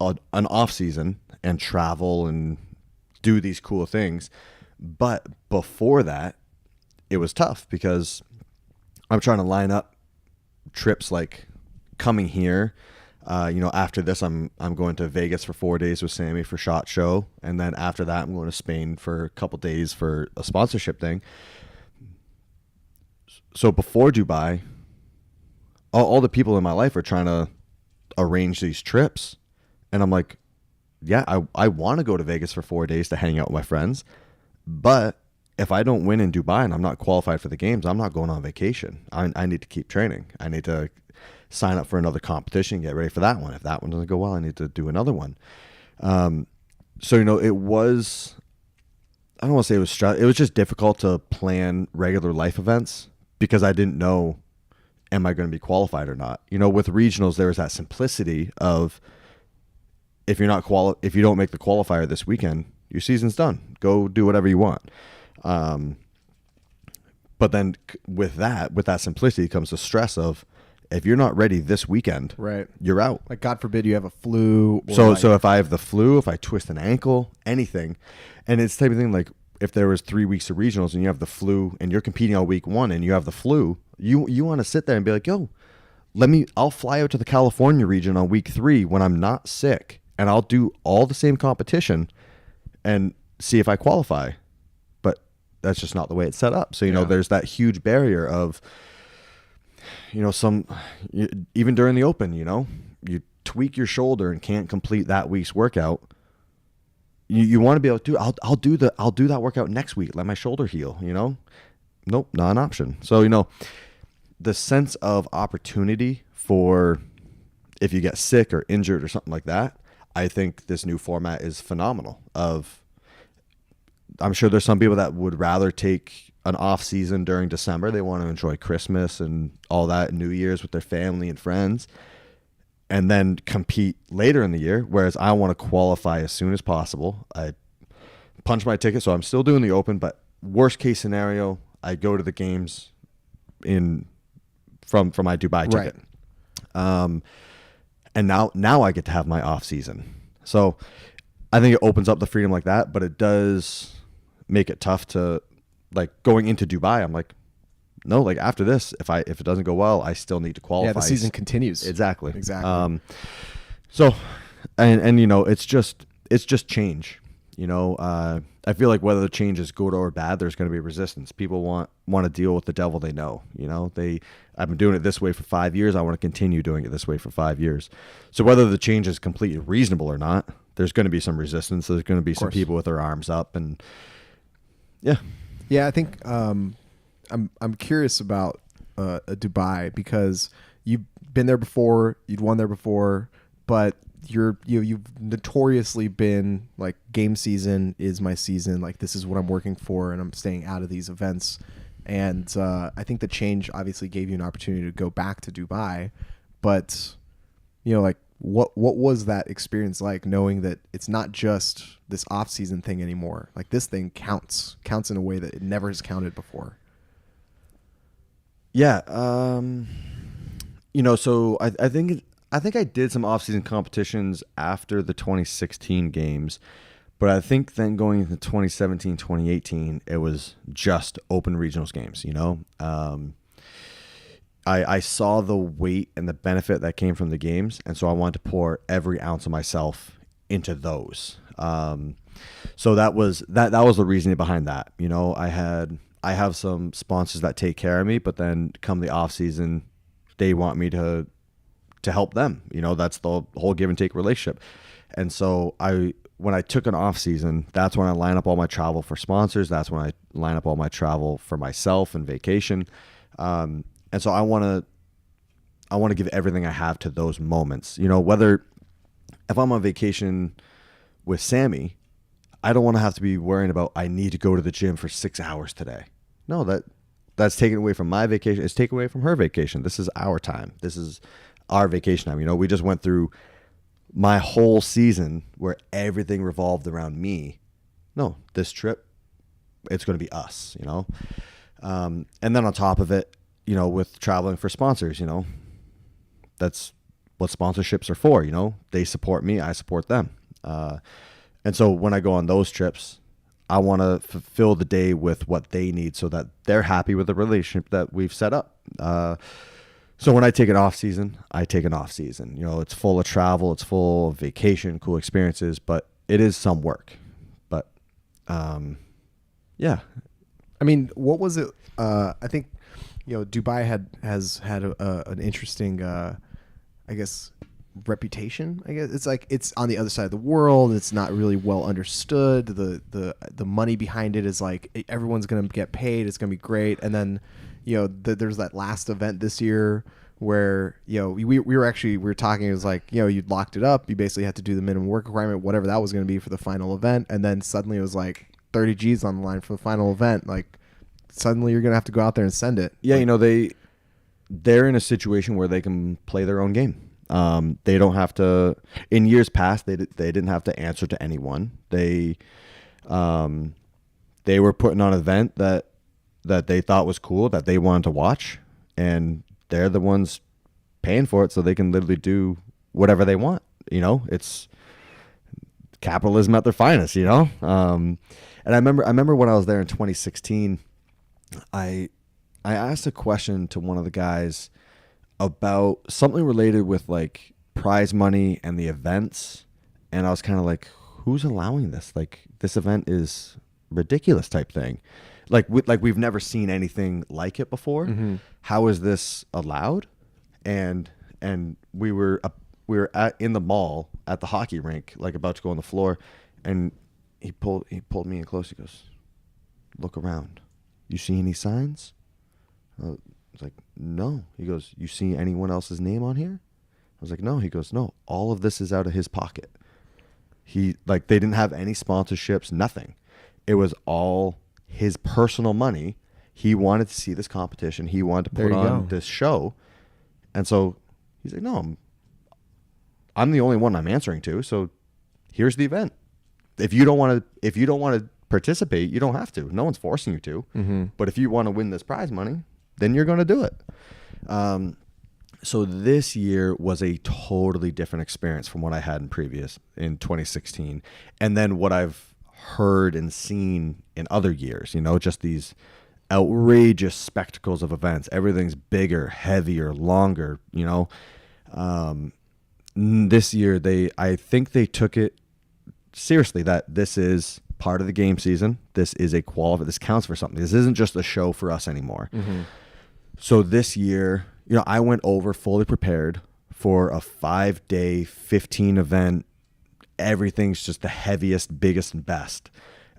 an off season and travel and do these cool things. But before that, it was tough because I'm trying to line up trips like coming here. After this, I'm going to Vegas for 4 days with Sammy for SHOT Show. And then after that, I'm going to Spain for a couple days for a sponsorship thing. So before Dubai, all the people in my life are trying to arrange these trips. And I'm like, yeah, I want to go to Vegas for 4 days to hang out with my friends. But if I don't win in Dubai and I'm not qualified for the games, I'm not going on vacation. I need to keep training. I need to sign up for another competition, get ready for that one. If that one doesn't go well, I need to do another one. So, it was, I don't want to say it was stress. It was just difficult to plan regular life events because I didn't know, am I going to be qualified or not? With regionals, there was that simplicity of, if you're not if you don't make the qualifier this weekend, your season's done. Go do whatever you want. But then with that simplicity comes the stress of, if you're not ready this weekend, right, you're out. Like, God forbid you have a flu. So if I have the flu, if I twist an ankle, anything, and it's the type of thing like, if there was 3 weeks of regionals and you have the flu and you're competing on week 1 and you have the flu, you want to sit there and be like, yo, I'll fly out to the California region on week 3 when I'm not sick, and I'll do all the same competition and see if I qualify. But that's just not the way it's set up. So, there's that huge barrier of, even during the open, you tweak your shoulder and can't complete that week's workout. You want to be able to I'll do that workout next week. Let my shoulder heal, Nope, not an option. So, the sense of opportunity for if you get sick or injured or something like that, I think this new format is phenomenal. I'm sure there's some people that would rather take an off season during December. They want to enjoy Christmas and all that, New Year's with their family and friends, and then compete later in the year. Whereas I want to qualify as soon as possible. I punch my ticket, so I'm still doing the open, but worst case scenario, I go to the games from my Dubai ticket. Right. And now I get to have my off season. So I think it opens up the freedom like that, but it does make it tough to, like, going into Dubai. I'm like, no, like, after this, if it doesn't go well, I still need to qualify. Yeah, the season continues. Exactly. So, and it's just change. I feel like whether the change is good or bad, there's going to be resistance. People want to deal with the devil they know. I've been doing it this way for 5 years. I want to continue doing it this way for 5 years. So whether the change is completely reasonable or not, there's going to be some resistance. There's going to be some people with their arms up, and yeah. I think I'm curious about Dubai, because you've been there before, you'd won there before, but you've notoriously been like, game season is my season. Like, this is what I'm working for, and I'm staying out of these events. And I think the change obviously gave you an opportunity to go back to Dubai, but like, what was that experience like, knowing that it's not just this off season thing anymore? Like, this thing counts in a way that it never has counted before. Yeah. So I think I did some off-season competitions after the 2016 games, But I think then going into 2017, 2018, it was just open regionals games, you know? I saw the weight and the benefit that came from the games, and so I wanted to pour every ounce of myself into those. So that was the reasoning behind that. You know, I have some sponsors that take care of me, but then come the off season, they want me to help them. You know, that's the whole give and take relationship. And so when I took an off season, that's when I line up all my travel for sponsors. That's when I line up all my travel for myself and vacation. And so I want to give everything I have to those moments. You know, whether if I'm on vacation with Sammy, I don't want to have to be worrying about I need to go to the gym for 6 hours today. No, that's taken away from my vacation. It's taken away from her vacation. This is our time. This is our vacation time. You know, we just went through my whole season where everything revolved around me. No, this trip, it's going to be us, you know? And then on top of it, you know, with traveling for sponsors, you know, that's what sponsorships are for, you know? They support me, I support them. And so when I go on those trips, I want to fulfill the day with what they need so that they're happy with the relationship that we've set up. So when I take an off season, I take an off season. You know, it's full of travel, it's full of vacation, cool experiences, but it is some work. But yeah. I mean, what was it? I think, you know, Dubai has had an interesting, I guess, reputation. I guess it's like it's on the other side of the world. It's not really well understood. The money behind it is like everyone's gonna get paid. It's gonna be great. And then, you know, there's that last event this year where, you know, we were talking. It was like, you know, you locked it up. You basically had to do the minimum work requirement, whatever that was going to be for the final event. And then suddenly it was like 30 G's on the line for the final event. Like suddenly you're going to have to go out there and send it. Yeah. Like, you know, they're in a situation where they can play their own game. They don't have to, in years past, they didn't have to answer to anyone. They were putting on an event that they thought was cool, that they wanted to watch, and they're the ones paying for it, so they can literally do whatever they want. You know, it's capitalism at their finest, you know? And I remember when I was there in 2016, I asked a question to one of the guys about something related with like prize money and the events. And I was kind of like, who's allowing this? Like, this event is ridiculous type thing. Like we've never seen anything like it before. Mm-hmm. How is this allowed? And we were in the mall at the hockey rink, like about to go on the floor, and he pulled me in close. He goes, "Look around. You see any signs?" I was like, "No." He goes, "You see anyone else's name on here?" I was like, "No." He goes, "No. All of this is out of his pocket." They didn't have any sponsorships, nothing. It was all his personal money. He wanted to see this competition. He wanted to put on this show. And so he's like, "No, I'm the only one I'm answering to. So here's the event. If you don't want to participate, you don't have to. No one's forcing you to. Mm-hmm. But if you want to win this prize money, then you're going to do it." So this year was a totally different experience from what I had in 2016. And then what I've heard and seen in other years, you know, just these outrageous spectacles of events. Everything's bigger, heavier, longer, you know. This year, I think they took it seriously that this is part of the game season. This is this counts for something. This isn't just a show for us anymore. Mm-hmm. So this year, you know, I went over fully prepared for a 5-day, 15 event. Everything's just the heaviest, biggest, and best.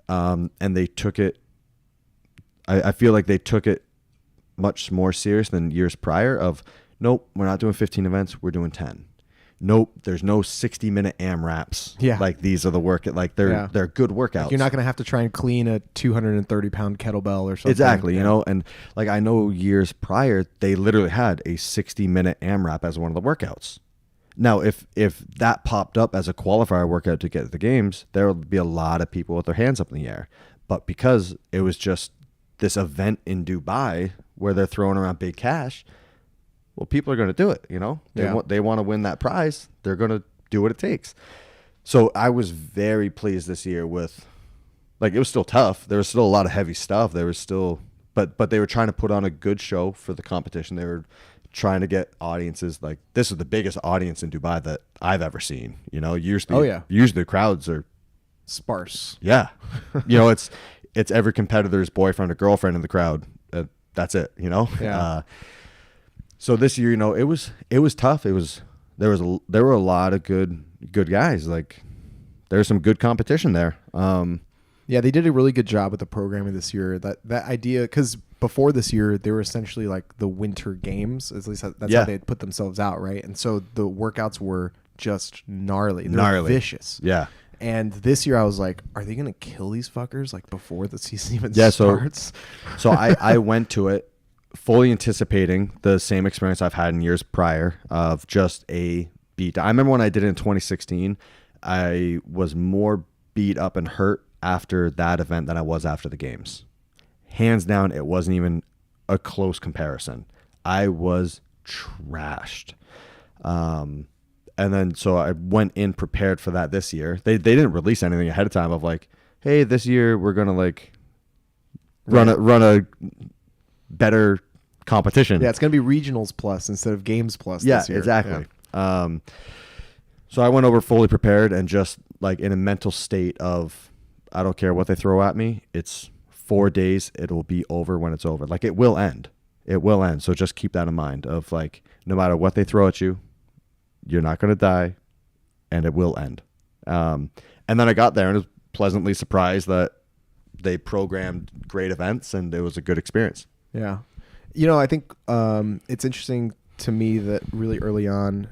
And they took it, I feel like they took it much more serious than years prior of, nope, we're not doing 15 events, we're doing 10. Nope, there's no 60-minute AMRAPs. Yeah. Like these are the they're good workouts. Like you're not going to have to try and clean a 230-pound kettlebell or something. Exactly, you know, and like I know years prior, they literally had a 60-minute AMRAP as one of the workouts. Now, if that popped up as a qualifier workout to get to the games, there would be a lot of people with their hands up in the air. But because it was just this event in Dubai where they're throwing around big cash, well, people are going to do it, you know? They want to win that prize. They're going to do what it takes. So I was very pleased this year with, like, it was still tough. There was still a lot of heavy stuff. There was still, but they were trying to put on a good show for the competition. They were trying to get audiences. Like, this is the biggest audience in Dubai that I've ever seen. You know, usually the crowds are sparse. Yeah. You know, it's every competitor's boyfriend or girlfriend in the crowd. That's it, you know? Yeah. So this year, you know, it was tough. There were a lot of good guys. Like, there's some good competition there. Yeah, they did a really good job with the programming this year. That idea, because before this year, they were essentially like the winter games. At least that's how they had put themselves out, right? And so the workouts were just gnarly. They were vicious. Yeah. And this year I was like, are they going to kill these fuckers like before the season even starts? So I went to it fully anticipating the same experience I've had in years prior of just a beat. I remember when I did it in 2016, I was more beat up and hurt after that event than I was after the games. Hands down, it wasn't even a close comparison. I was trashed. And then so I went in prepared for that this year. They didn't release anything ahead of time of like, hey, this year we're gonna like run a better competition. Yeah, it's gonna be regionals plus instead of games plus this year. Exactly. Yeah. So I went over fully prepared and just like in a mental state of, I don't care what they throw at me. It's 4 days. It'll be over when it's over. Like, it will end. It will end. So just keep that in mind of like, no matter what they throw at you, you're not going to die, and it will end. And then I got there and was pleasantly surprised that they programmed great events and it was a good experience. Yeah. You know, I think it's interesting to me that really early on,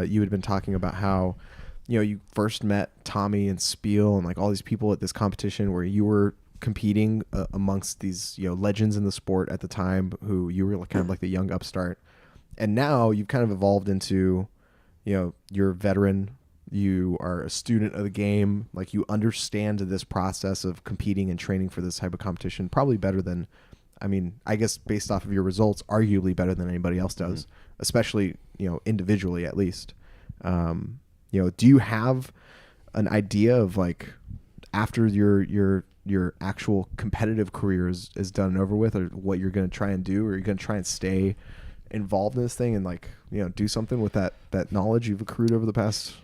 you had been talking about how, you know, you first met Tommy and Spiel and like all these people at this competition where you were competing amongst these, you know, legends in the sport at the time who you were kind of like the young upstart. And now you've kind of evolved into, you know, you're a veteran, you are a student of the game, like you understand this process of competing and training for this type of competition probably better than, I mean, I guess based off of your results, arguably better than anybody else does, especially, you know, individually at least. You know, do you have an idea of like after your actual competitive career is done and over with, or what you're going to try and do, or you're going to try and stay involved in this thing and like, you know, do something with that knowledge you've accrued over the past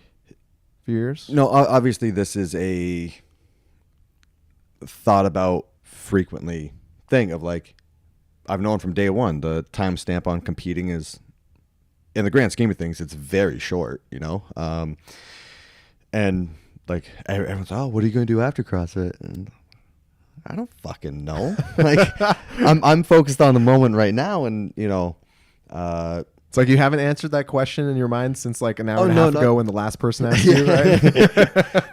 few years? No, obviously this is a thought about frequently thing of like, I've known from day one, the timestamp on competing is, in the grand scheme of things, it's very short, you know? And like everyone's, oh, what are you going to do after CrossFit? And I don't fucking know. Like, I'm focused on the moment right now, and you know, it's like you haven't answered that question in your mind since like an hour and a half ago when the last person asked you, right?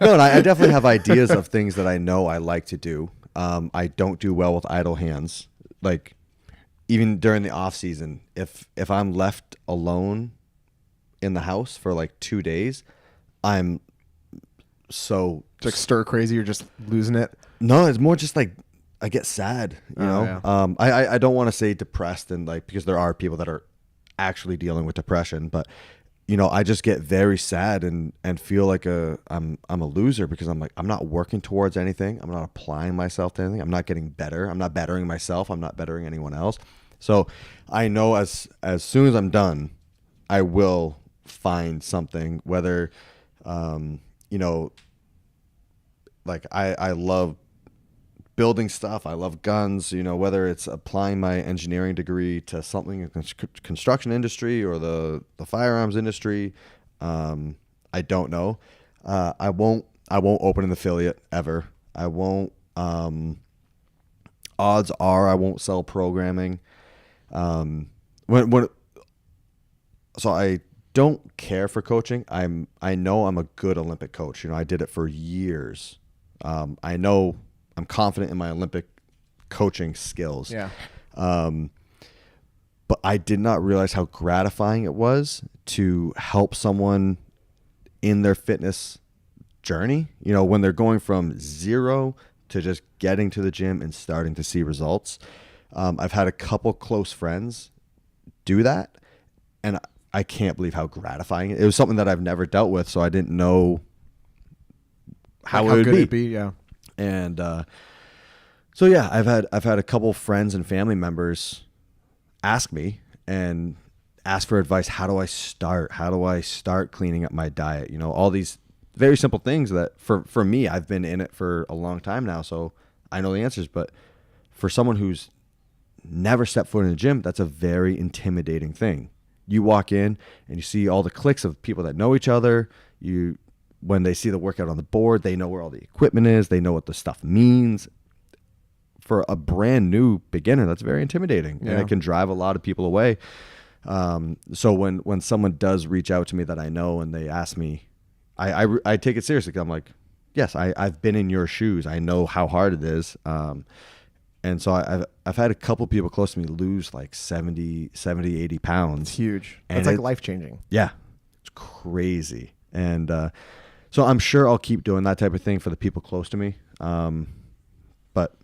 No, and I definitely have ideas of things that I know I like to do. I don't do well with idle hands. Like, even during the off season, if I'm left alone in the house for like 2 days, I'm so it's like stir crazy. You're just losing it. No, it's more just like I get sad, you know. Yeah. I don't want to say depressed, and like, because there are people that are actually dealing with depression, but you know, I just get very sad and feel like I'm a loser because I'm like, I'm not working towards anything. I'm not applying myself to anything. I'm not getting better. I'm not bettering myself. I'm not bettering anyone else. So I know as soon as I'm done, I will find something, whether, you know, like I love building stuff. I love guns, you know, whether it's applying my engineering degree to something in the construction industry or the firearms industry. I don't know. I won't open an affiliate ever. I won't, odds are I won't sell programming. So I don't care for coaching. I know I'm a good Olympic coach. You know, I did it for years. I know I'm confident in my Olympic coaching skills. Yeah. But I did not realize how gratifying it was to help someone in their fitness journey. You know, when they're going from zero to just getting to the gym and starting to see results. I've had a couple close friends do that, and I can't believe how gratifying it is. It was something that I've never dealt with, so I didn't know how Like, it would good be. it'd be. Yeah. And so yeah, I've had a couple friends and family members ask me and ask for advice. How do I start? How do I start cleaning up my diet? You know, all these very simple things that for me, I've been in it for a long time now, so I know the answers. But for someone who's never stepped foot in the gym, that's a very intimidating thing. You walk in and you see all the cliques of people that know each other. When they see the workout on the board, they know where all the equipment is. They know what the stuff means. For a brand new beginner, that's very intimidating, and it can drive a lot of people away. So when someone does reach out to me that I know and they ask me, I take it seriously. 'Cause I'm like, yes, I've been in your shoes. I know how hard it is. And so I've had a couple people close to me lose like 70, 80 pounds. It's huge. And It's like life-changing. Yeah, it's crazy. And so I'm sure I'll keep doing that type of thing for the people close to me. But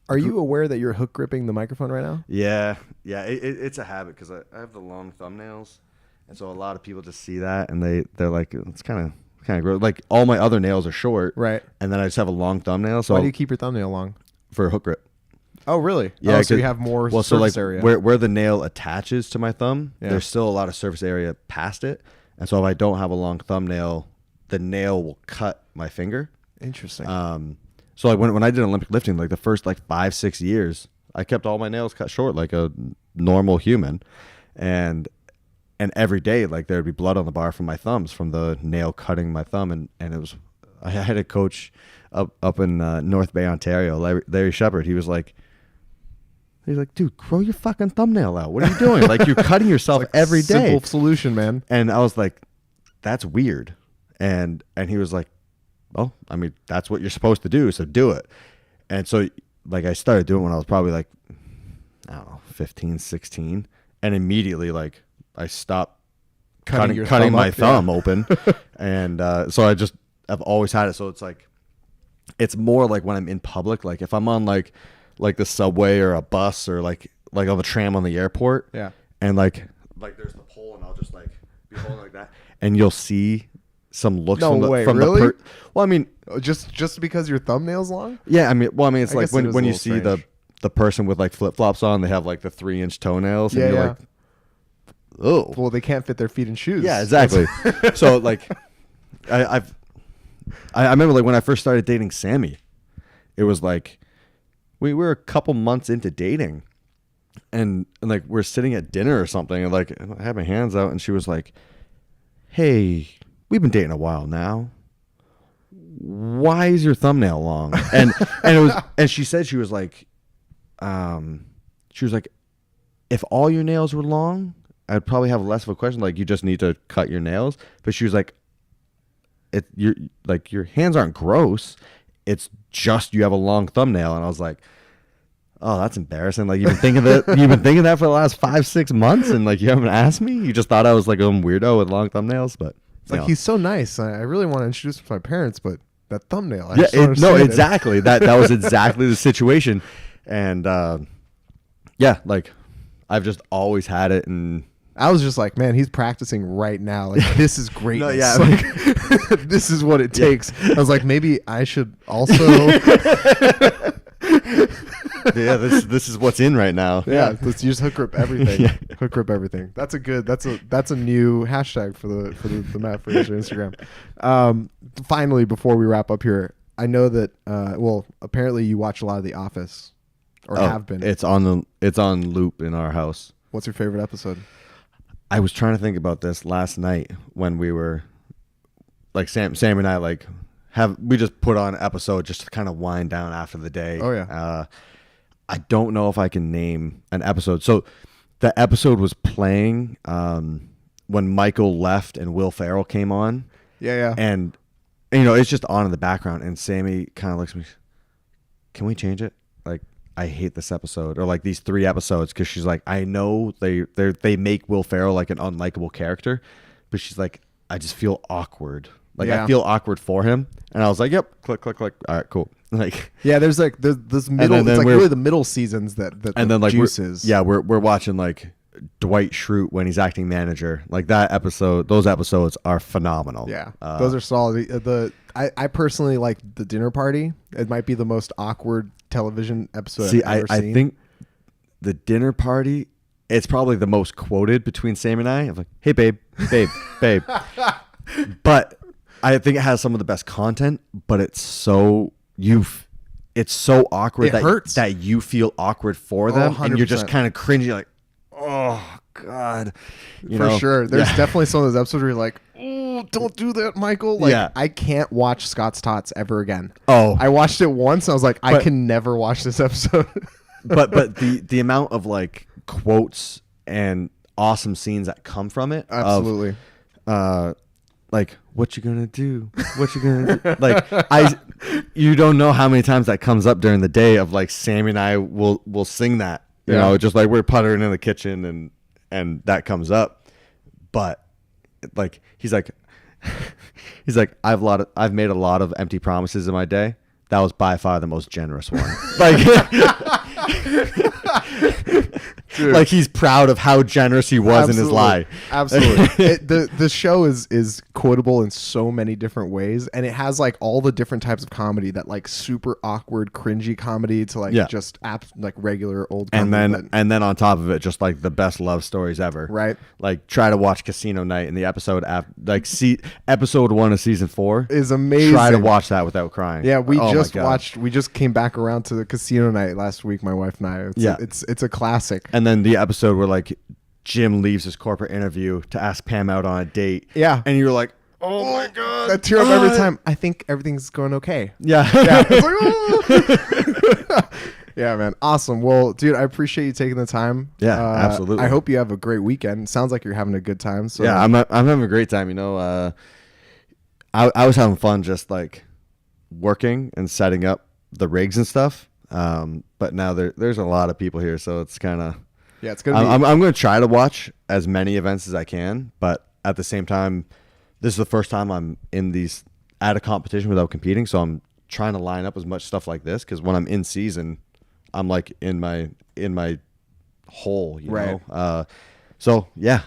Are you aware that you're hook gripping the microphone right now? yeah, it's a habit because I have the long thumbnails, and so a lot of people just see that and they're like, it's kind of gross. Like all my other nails are short, Right. And then I just have a long thumbnail. So Why do you keep your thumbnail long? for a hook grip. Oh, really? Yeah, Oh, so you 'cause- have more well, surface so like area. where the nail attaches to my thumb, Yeah. there's still a lot of surface area past it, and so if I don't have a long thumbnail, the nail will cut my finger. Interesting. So like when I did Olympic lifting, like the first like 5-6 years, I kept all my nails cut short like a normal human, and every day like there'd be blood on the bar from my thumbs from the nail cutting my thumb, and it was, I had a coach up in North Bay, Ontario, Larry Shepard. He's like, dude, grow your fucking thumbnail out. What are you doing? Like you're cutting yourself every day. Simple solution, man. And I was like, that's weird. And he was like, well, I mean, that's what you're supposed to do, so do it. And so like I started doing it when I was probably like, I don't know, 15, 16. And immediately like I stopped cutting my thumb open. And so I've always had it. So it's like, it's more like when I'm in public, like if I'm on like the subway or a bus or like on the tram on the airport. Yeah. And like there's the pole and I'll just like be holding like that. And you'll see some looks No from the, way, from really? the well, I mean, Just because your thumbnail's long? yeah, I mean, it's I like guess it is when a you little see strange. the person with like flip-flops on, they have like the 3-inch toenails, and Yeah, you're yeah. like, oh, Well, they can't fit their feet in shoes. yeah, exactly. So like, I remember like when I first started dating Sammy, it was like we were a couple months into dating, and like we're sitting at dinner or something, and like I had my hands out, and she was like, "Hey, we've been dating a while now. Why is your thumbnail long?" And it was, and she said she was like, if all your nails were long, I'd probably have less of a question. Like you just need to cut your nails. But she was like, your hands aren't gross. It's just you have a long thumbnail. And I was like, oh, that's embarrassing. Like you've been thinking that for the last 5-6 months, and like you haven't asked me. You just thought I was like a weirdo with long thumbnails, but It's like, he's so nice. I really want to introduce him to my parents, but that thumbnail. I yeah, just don't no, understand it. exactly. That was exactly the situation, and yeah, like I've just always had it, and I was just like, man, he's practicing right now. Like, this is great. No, yeah. Like, this is what it takes. I was like, maybe I should also. yeah, this is what's in right now. Yeah, let's use hook grip everything. Yeah. Hook grip everything. That's a new hashtag for the MatFraser Instagram. Finally, before we wrap up here, I know that apparently you watch a lot of The Office, or have been. It's on loop in our house. What's your favorite episode? I was trying to think about this last night when we were like Sam and I like we just put on an episode just to kind of wind down after the day. Oh yeah. I don't know if I can name an episode. So the episode was playing when Michael left and Will Ferrell came on. Yeah. And it's just on in the background, and Sammy kind of looks at me, can we change it? Like, I hate this episode, or like these 3 episodes, because she's like, I know they make Will Ferrell like an unlikable character, but she's like, I just feel awkward. Like, Yeah. I feel awkward for him. And I was like, yep, click. All right, cool. Like, Yeah, there's this middle. then It's like we're- really the middle seasons that and then like juices. we're watching like Dwight Schrute when he's acting manager. Like that episode, those episodes are phenomenal. Yeah, those are solid. I personally like the dinner party. It might be the most awkward television episode I've ever seen. I think the dinner party, it's probably the most quoted between Sam and I. I'm like, hey, babe. But I think it has some of the best content, but it's so awkward that you feel awkward for them, and you're just kind of cringing, like, oh God, For sure. There's definitely some of those episodes where you're like, oh, don't do that, Michael. Like, I can't watch Scott's Tots ever again. Oh, I watched it once and I was like, I can never watch this episode. but the amount of like quotes and awesome scenes that come from it. Absolutely. Like, what you gonna do? What you gonna do? Like, you don't know how many times that comes up during the day of like Sammy and I will sing that. You know, just like we're puttering in the kitchen and that comes up. But like he's like I've made a lot of empty promises in my day. That was by far the most generous one. Like Dude. Like he's proud of how generous he was in his lie. Absolutely. The show is quotable in so many different ways, and it has like all the different types of comedy, that like super awkward, cringy comedy to like just like regular old comedy. And then on top of it, just like the best love stories ever. Right. Like try to watch Casino Night in the episode episode 1 of season 4 is amazing. Try to watch that without crying. Yeah, we just came back around to the Casino Night last week, my wife and I. It's a classic. And then the episode where like Jim leaves his corporate interview to ask Pam out on a date. Yeah. And you're like, oh my God. That tear up every time. I think everything's going okay. Yeah. It's like, oh. Yeah, man. Awesome. Well, dude, I appreciate you taking the time. Yeah, absolutely. I hope you have a great weekend. Sounds like you're having a good time. So yeah, I'm having a great time. You know, I was having fun just like working and setting up the rigs and stuff. But now there's a lot of people here, so it's kind of it's gonna be. I'm going to try to watch as many events as I can, but at the same time, this is the first time I'm at a competition without competing, so I'm trying to line up as much stuff like this, because when I'm in season, I'm like in my hole, you know. So yeah.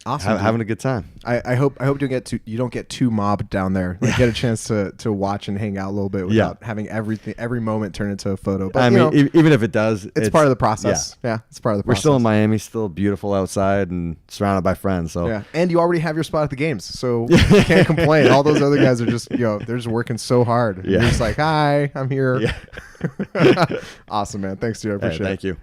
Awesome, having a good time. I hope you don't get too mobbed down there. Like, get a chance to watch and hang out a little bit without having every moment turn into a photo. But I mean, even if it does, it's part of the process. Yeah, it's part of the process. We're still in Miami, still beautiful outside and surrounded by friends. So yeah, and you already have your spot at the games, so you can't complain. All those other guys are just they're just working so hard. Yeah, you're just like, hi, I'm here. Yeah. Awesome, man. Thanks, dude. I appreciate it. Thank you.